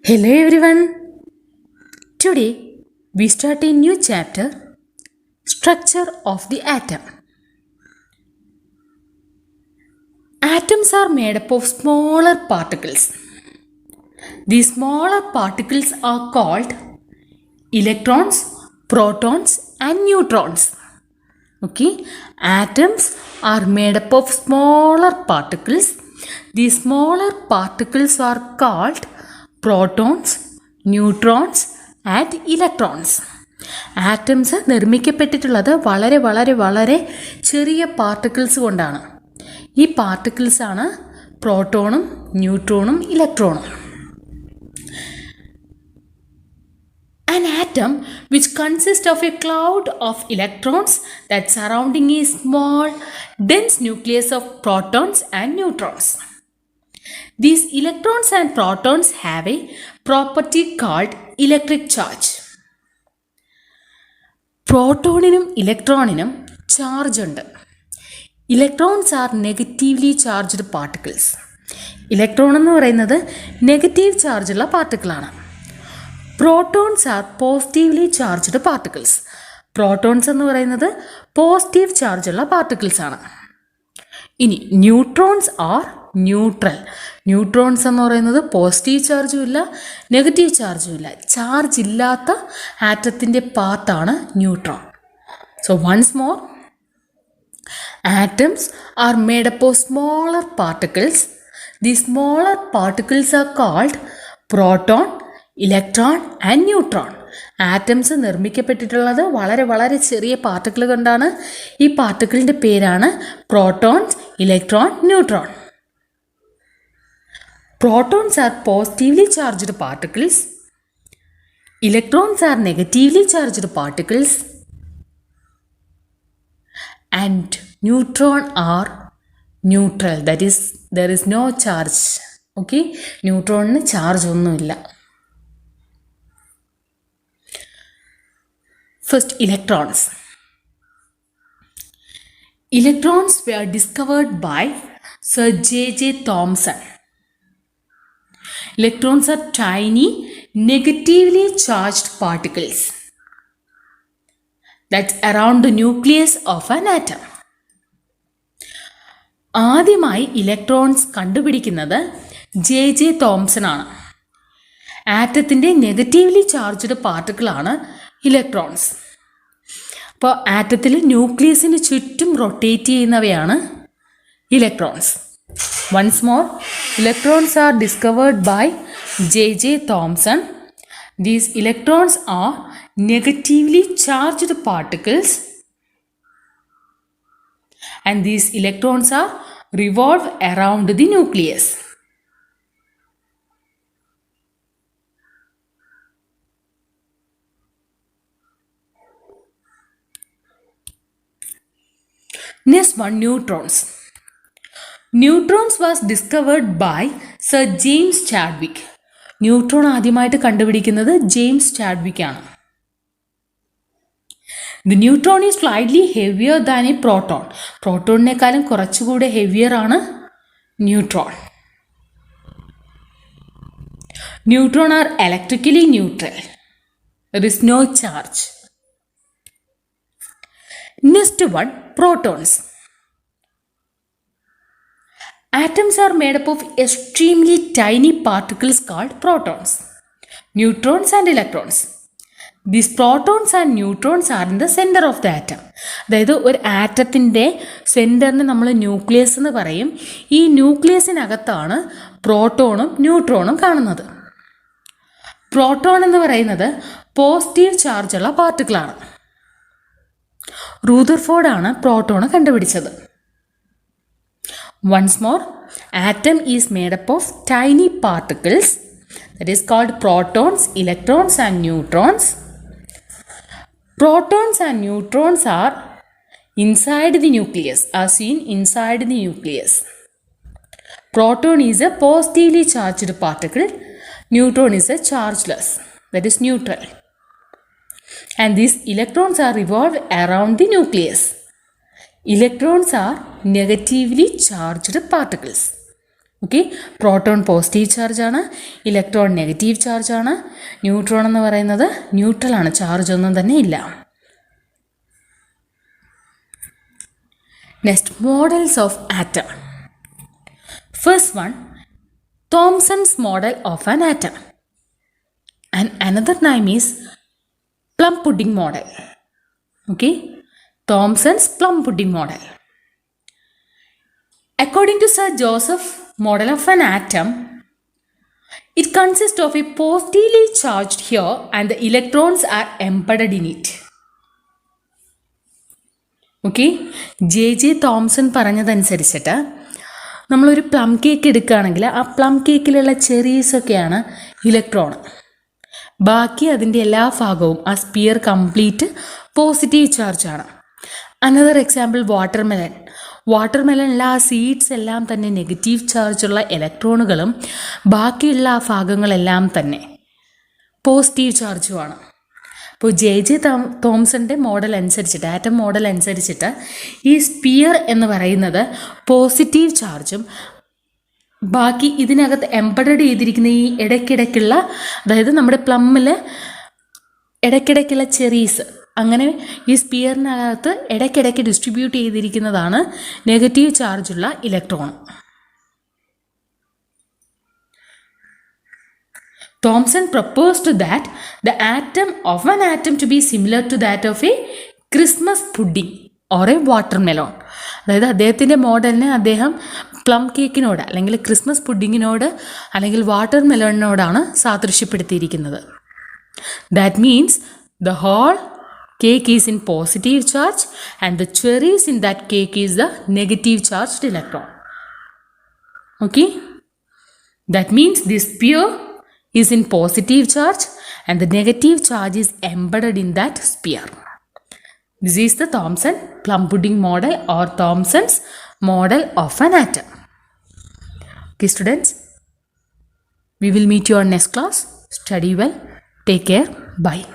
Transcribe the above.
Hello everyone. Today we start a new chapter, Structure of the Atom. Atoms are made up of smaller particles. These smaller particles are called electrons, protons and neutrons. Okay, atoms are made up of smaller particles. These smaller particles are called protons, neutrons and electrons. Atoms നിർമ്മിക്കപ്പെട്ടിട്ടുള്ളത് വളരെ വളരെ വളരെ ചെറിയ particles കൊണ്ടാണ്. ഈ പാർട്ടിക്കിൾസാണ് പ്രോട്ടോണും ന്യൂട്രോണും ഇലക്ട്രോണും. An atom which consists of a cloud of electrons that surrounding a small dense nucleus of protons and neutrons. These electrons and protons have a property called electric charge. പ്രോട്ടോണിനും ഇലക്ട്രോണിനും ചാർജ് ഉണ്ട്. Electrons are negatively charged particles. Electron എന്ന് പറയുന്നത് negative ചാർജുള്ള പാർട്ടിക്കിളാണ്. Protons are positively charged particles. Protons എന്ന് പറയുന്നത് positive ചാർജുള്ള പാർട്ടിക്കിൾസ് ആണ്. ഇനി ന്യൂട്രോൺസ് ആർ ന്യൂട്രൽ. ന്യൂട്രോൺസ് എന്ന് പറയുന്നത് പോസിറ്റീവ് ചാർജും ഇല്ല നെഗറ്റീവ് ചാർജും ഇല്ല, ചാർജ് ഇല്ലാത്ത ആറ്റത്തിൻ്റെ പാർട്ടാണ് neutron. So once more, atoms are made up of smaller particles. The smaller particles are called proton, electron and neutron. Atoms നിർമ്മിക്കപ്പെട്ടിട്ടുള്ളത് വളരെ വളരെ ചെറിയ പാർട്ടിക്കിൾ കൊണ്ടാണ്. ഈ പാർട്ടിക്കിളിൻ്റെ പേരാണ് protons, electron, neutron. Protons are positively charged particles. Electrons are negatively charged particles. And neutron are neutral. That is, there is no charge. Okay? Neutron ne charge onnilla. First, electrons. Electrons were discovered by Sir J.J. Thomson. Electrons are tiny, negatively charged particles that's around the nucleus of an atom. ആദ്യമായി electrons കണ്ടുപിടിക്കുന്നത് J Thomson ആണ്. ആറ്റത്തിൻ്റെ negatively charged പാർട്ടിക്കിളാണ് electrons. അപ്പോൾ ആറ്റത്തിൽ ന്യൂക്ലിയസിന് ചുറ്റും rotate ചെയ്യുന്നവയാണ് electrons. Once more, electrons are discovered by J.J. Thomson. These electrons are negatively charged particles and these electrons are revolve around the nucleus. Next one, neutrons. Neutrons was discovered by Sir James Chadwick. Neutron ആദ്യമായിട്ട് കണ്ടുപിടിക്കുന്നത് James Chadwick ആണ്. The neutron is slightly heavier than a proton. പ്രോട്ടോണിനേക്കാളും കുറച്ചുകൂടെ heavier ആണ് neutron. Neutron are electrically neutral. There is no charge. Next one, protons. Atoms are made up of extremely tiny particles called protons, neutrons and electrons. These protons and neutrons are in the center of the atom. അതായത് ഒരു ആറ്റത്തിൻ്റെ സെൻറ്ററിന് നമ്മൾ nucleus എന്ന് പറയും. ഈ ന്യൂക്ലിയസിനകത്താണ് പ്രോട്ടോണും ന്യൂട്രോണും കാണുന്നത്. Proton എന്ന് പറയുന്നത് positive ചാർജുള്ള പാർട്ടിക്കിളാണ്. റൂദർഫോർഡാണ് പ്രോട്ടോൺ കണ്ടുപിടിച്ചത്. Once more, atom is made up of tiny particles, that is called protons, electrons and neutrons. Protons and neutrons are inside the nucleus, are seen inside the nucleus. Proton is a positively charged particle, neutron is a chargeless, that is neutral. And these electrons are revolved around the nucleus. Electrons are negatively charged particles. Okay, proton positive ചാർജാണ്, electron negative ചാർജാണ്, neutron എന്ന് പറയുന്നത് ന്യൂട്രലാണ്, charge ഒന്നും തന്നെ ഇല്ല. Next, models of atom. First one, Thomson's model of an atom, and another name is plum pudding model. Okay, Thomson's plum pudding model. According to Sir Joseph model of an atom, it consists of a positively charged here and the electrons are embedded in it. Okay, J.J. Thomson പറഞ്ഞതനുസരിച്ചിട്ട് നമ്മളൊരു plum cake എടുക്കുകയാണെങ്കിൽ ആ plum കേക്കിലുള്ള ചെറീസൊക്കെയാണ് electron. ബാക്കി അതിൻ്റെ എല്ലാ ഭാഗവും ആ sphere complete positive ചാർജാണ്. അനദർ എക്സാമ്പിൾ വാട്ടർമെലണിലെ ആ സീഡ്സ് എല്ലാം തന്നെ നെഗറ്റീവ് ചാർജുള്ള ഇലക്ട്രോണുകളും ബാക്കിയുള്ള ആ ഭാഗങ്ങളെല്ലാം തന്നെ പോസിറ്റീവ് ചാർജുമാണ്. അപ്പോൾ J.J. തോംസൻ്റെ മോഡൽ അനുസരിച്ചിട്ട്, ആറ്റം മോഡൽ അനുസരിച്ചിട്ട് ഈ സ്പിയർ എന്ന് പറയുന്നത് പോസിറ്റീവ് ചാർജും ബാക്കി ഇതിനകത്ത് എംബഡഡ് ചെയ്തിരിക്കുന്ന ഈ ഇടയ്ക്കിടയ്ക്കുള്ള, അതായത് നമ്മുടെ പ്ലമ്മിൽ ഇടയ്ക്കിടയ്ക്കുള്ള ചെറീസ്, അങ്ങനെ ഈ സ്പിയറിനകത്ത് ഇടയ്ക്കിടയ്ക്ക് ഡിസ്ട്രിബ്യൂട്ട് ചെയ്തിരിക്കുന്നതാണ് നെഗറ്റീവ് ചാർജുള്ള electron. Thomson proposed that the atom of an atom to be similar to that of a Christmas pudding or a watermelon. അതായത് അദ്ദേഹത്തിൻ്റെ മോഡലിനെ അദ്ദേഹം പ്ലം കേക്കിനോട് അല്ലെങ്കിൽ ക്രിസ്മസ് പുഡിങ്ങിനോട് അല്ലെങ്കിൽ വാട്ടർ മെലോണിനോടാണ് സാദൃശ്യപ്പെടുത്തിയിരിക്കുന്നത്. That means the whole cake is in positive charge and the cherries in that cake is the negative charged electron. Okay, that means this sphere is in positive charge and the negative charge is embedded in that sphere. This is the Thomson plum pudding model or Thomson's model of an atom. Okay students, we will meet you on next class. Study well. Take care. Bye.